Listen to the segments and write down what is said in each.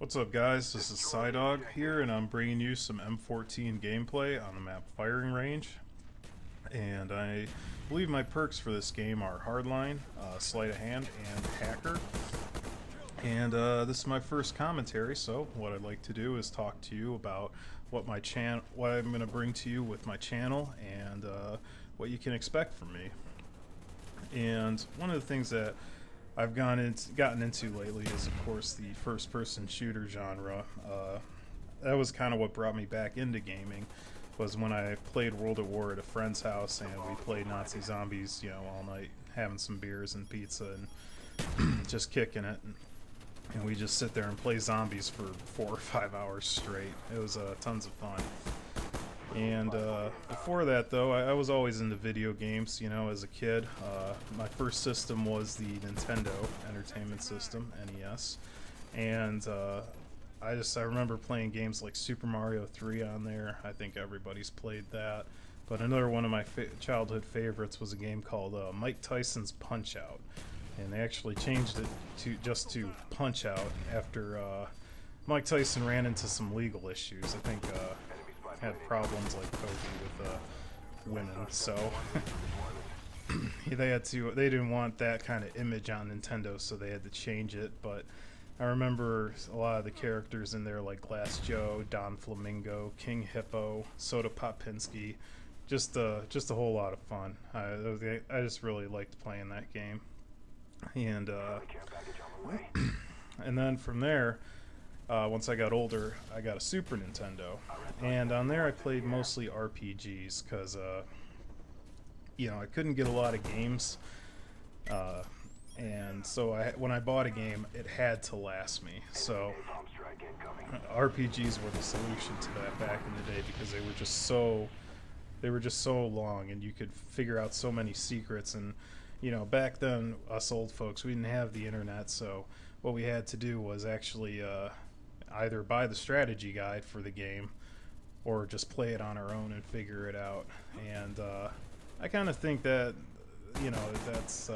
What's up, guys? This is CyDog here, and I'm bringing you some M14 gameplay on the map Firing Range. And I believe my perks for this game are Hardline, Sleight of Hand, and Hacker. And this is my first commentary, so what I'd like to do is talk to you about what I'm going to bring to you with my channel, and what you can expect from me. And one of the things that I've gotten into lately is, of course, the first-person shooter genre. That was kind of what brought me back into gaming, was when I played World at War at a friend's house, and we played Nazi zombies, all night, having some beers and pizza and just kicking it. And we just sit there and play zombies for 4 or 5 hours straight. It was tons of fun. And before that, though, I was always into video games, as a kid. My first system was the Nintendo Entertainment System, NES. And I remember playing games like Super Mario 3 on there. I think everybody's played that. But another one of my childhood favorites was a game called Mike Tyson's Punch-Out! And they actually changed it to Punch-Out! After Mike Tyson ran into some legal issues. I think had problems like Kobe with women, so they didn't want that kind of image on Nintendo, so they had to change it. But I remember a lot of the characters in there, like Glass Joe, Don Flamingo, King Hippo, Soda Popinski. Just a whole lot of fun. I just really liked playing that game. And and then from there, once I got older, I got a Super Nintendo, and on there I played mostly RPGs because I couldn't get a lot of games, and so when I bought a game, it had to last me. So RPGs were the solution to that back in the day, because they were just so long, and you could figure out so many secrets. And back then, us old folks, we didn't have the internet, so what we had to do was actually either buy the strategy guide for the game or just play it on our own and figure it out. And I kind of think that that's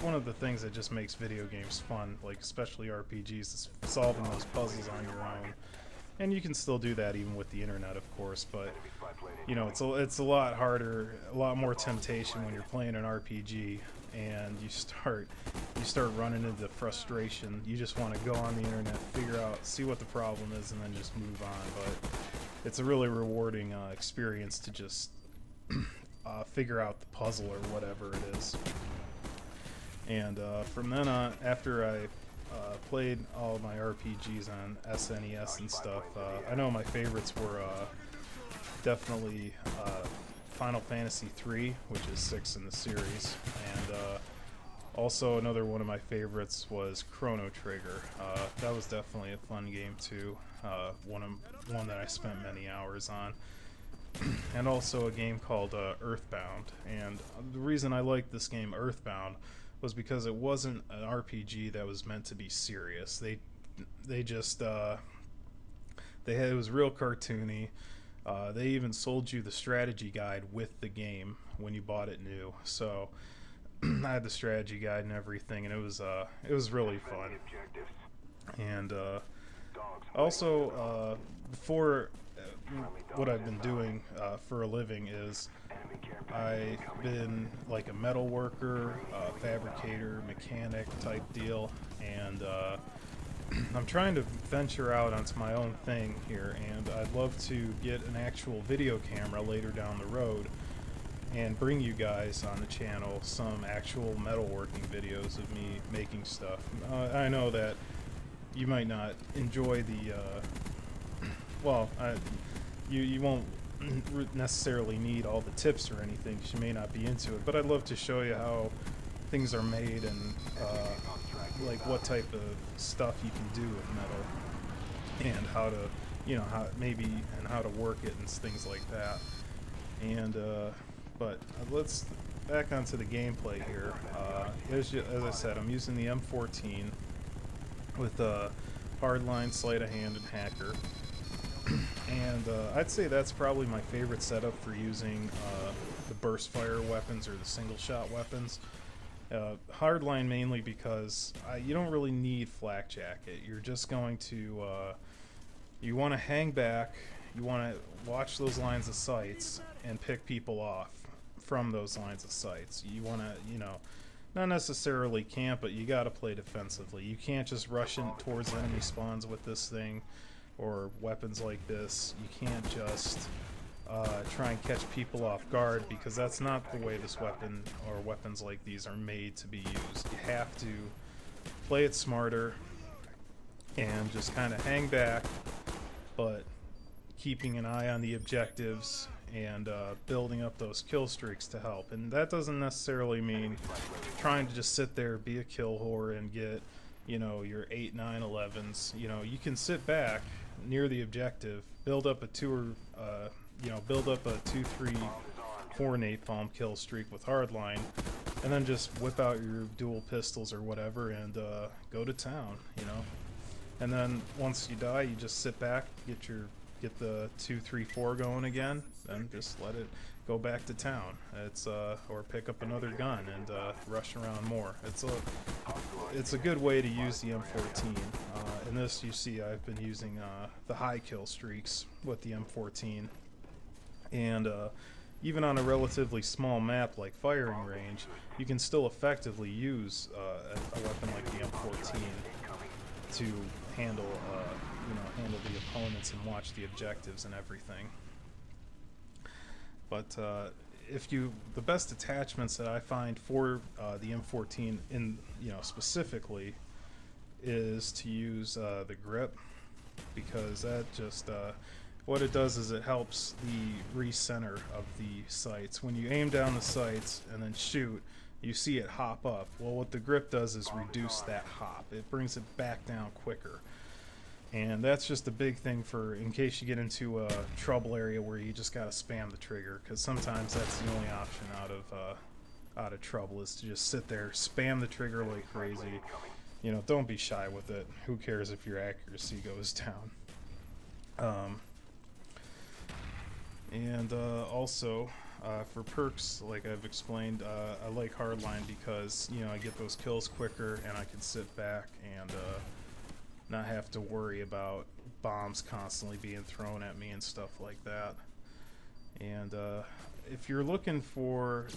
one of the things that just makes video games fun, like especially RPGs, is solving those puzzles on your own. And you can still do that even with the internet, of course, but it's a lot harder, a lot more temptation when you're playing an RPG and you start running into frustration. You just want to go on the internet, figure out, see what the problem is, and then just move on. But it's a really rewarding experience to just figure out the puzzle or whatever it is. And from then on, after I played all of my RPGs on SNES and stuff, I know my favorites were definitely Final Fantasy III, which is 6 in the series, and also another one of my favorites was Chrono Trigger. That was definitely a fun game too, one that I spent many hours on. And also a game called Earthbound. And the reason I liked this game, Earthbound, was because it wasn't an RPG that was meant to be serious. It was real cartoony. They even sold you the strategy guide with the game when you bought it new. So I had the strategy guide and everything, and it was really fun. And also before, what I've been doing for a living is I've been like a metal worker, fabricator, mechanic type deal, and I'm trying to venture out onto my own thing here, and I'd love to get an actual video camera later down the road and bring you guys on the channel some actual metalworking videos of me making stuff. I know that you might not enjoy the you won't necessarily need all the tips or anything, 'cause you may not be into it, but I'd love to show you how things are made, and like what type of stuff you can do with metal, and how to how to work it and things like that. And but let's back onto the gameplay here. As I said, I'm using the M14 with Hardline, Sleight of Hand, and Hacker. And I'd say that's probably my favorite setup for using the burst fire weapons or the single shot weapons. Hardline mainly because you don't really need flak jacket. You're just going to you want to hang back. You want to watch those lines of sights and pick people off from those lines of sights. You want to, you know, not necessarily camp, but you got to play defensively. You can't just rush in towards enemy spawns with this thing or weapons like this. You can't just try and catch people off guard, because that's not the way this weapon or weapons like these are made to be used. You have to play it smarter and just kind of hang back, but keeping an eye on the objectives and building up those kill streaks to help. And that doesn't necessarily mean trying to just sit there, be a kill whore, and get, you know, your 8, 9, 11s. You know, you can sit back near the objective, build up a 2, 3, 4 napalm kill streak with hardline, and then just whip out your dual pistols or whatever and go to town, you know. And then once you die, you just sit back, get the 2, 3, 4 going again, then just let it go back to town. It's or pick up another gun and rush around more. It's a good way to use the M14. In this, you see I've been using the high kill streaks with the M14, and even on a relatively small map like firing range, you can still effectively use a weapon like the M14 to handle handle the opponents and watch the objectives and everything. But the best attachments that I find for the M14 in, you know, specifically, is to use the grip, because that just what it does is it helps the recenter of the sights. When you aim down the sights and then shoot, you see it hop up. Well, what the grip does is reduce that hop. It brings it back down quicker. And that's just a big thing for in case you get into a trouble area where you just gotta spam the trigger, because sometimes that's the only option out of trouble, is to just sit there, spam the trigger like crazy. You know, don't be shy with it. Who cares if your accuracy goes down? Also, for perks, like I've explained, I like hardline because, you know, I get those kills quicker and I can sit back and not have to worry about bombs constantly being thrown at me and stuff like that. And if you're looking for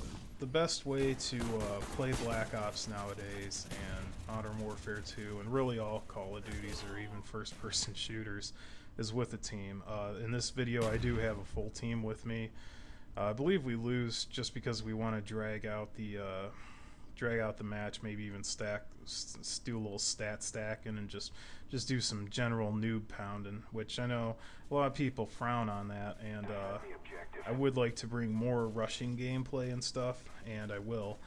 the best way to play Black Ops nowadays, and Modern Warfare 2, and really all Call of Duties or even first-person shooters, is with a team. In this video I do have a full team with me. I believe we lose just because we want to drag out the match, maybe even do a little stat stacking and just do some general noob pounding, which I know a lot of people frown on that, and I would like to bring more rushing gameplay and stuff, and I will,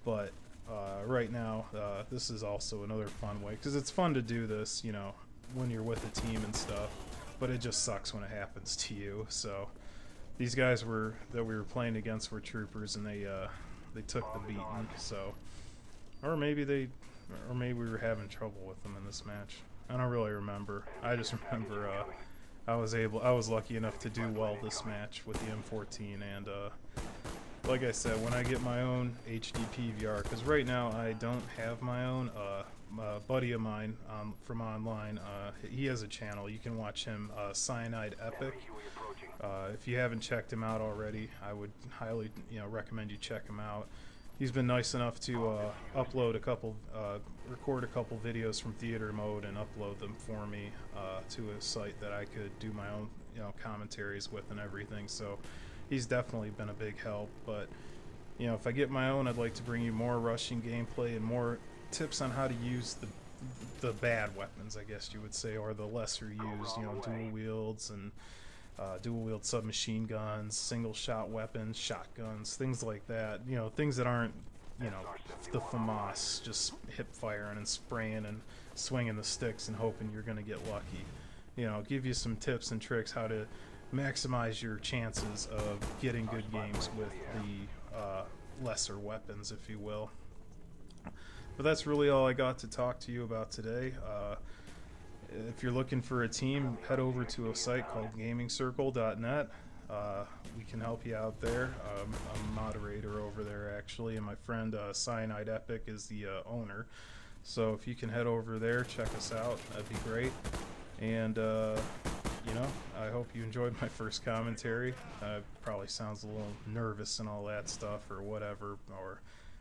but right now this is also another fun way, because it's fun to do this, you know, when you're with a team and stuff, but it just sucks when it happens to you. So these guys that we were playing against were troopers, and they took the beating. So, or maybe we were having trouble with them in this match. I don't really remember. I just remember I was lucky enough to do well this match with the M14, and like I said, when I get my own HD PVR, because right now I don't have my own. A buddy of mine from online, he has a channel. You can watch him, CyanideEpic. If you haven't checked him out already, I would highly, recommend you check him out. He's been nice enough to record a couple videos from theater mode and upload them for me to a site that I could do my own, commentaries with and everything. So he's definitely been a big help. But if I get my own, I'd like to bring you more rushing gameplay and more tips on how to use the bad weapons, I guess you would say, or the lesser used, dual wields and dual wield submachine guns, single shot weapons, shotguns, things like that. Things that aren't, the FAMAS, just hip firing and spraying and swinging the sticks and hoping you're going to get lucky. Give you some tips and tricks how to maximize your chances of getting good games with the lesser weapons, if you will. But that's really all I got to talk to you about today. If you're looking for a team, head over to a site called gamingcircle.net. we can help you out there. I'm a moderator over there actually, and my friend CyanideEpic is the owner. So if you can head over there, check us out, that'd be great. And you know, I hope you enjoyed my first commentary. Probably sounds a little nervous and all that stuff or whatever, or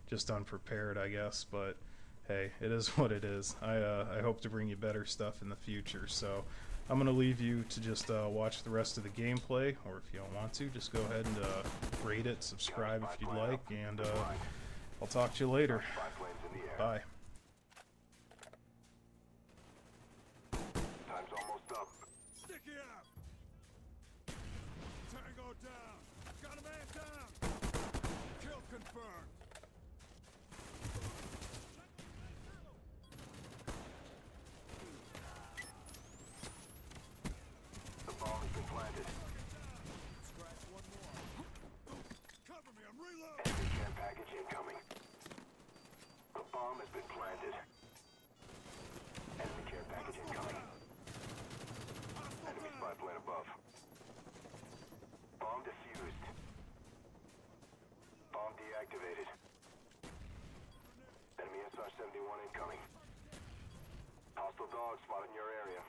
just unprepared, I guess, but hey, it is what it is. I hope to bring you better stuff in the future, so I'm going to leave you to just watch the rest of the gameplay, or if you don't want to, just go ahead and rate it, subscribe if you'd like, and I'll talk to you later. Bye. Time's almost up. Sticky out! Tango down! Got a man down! Kill confirmed! The bomb has been planted. Scratch one more. Cover me, I'm reloading! Enemy care package incoming. The bomb has been planted. Enemy care package incoming. Enemy spy plane above. Bomb defused. Bomb deactivated. Enemy SR-71 incoming. Hostile dog spotted in your area.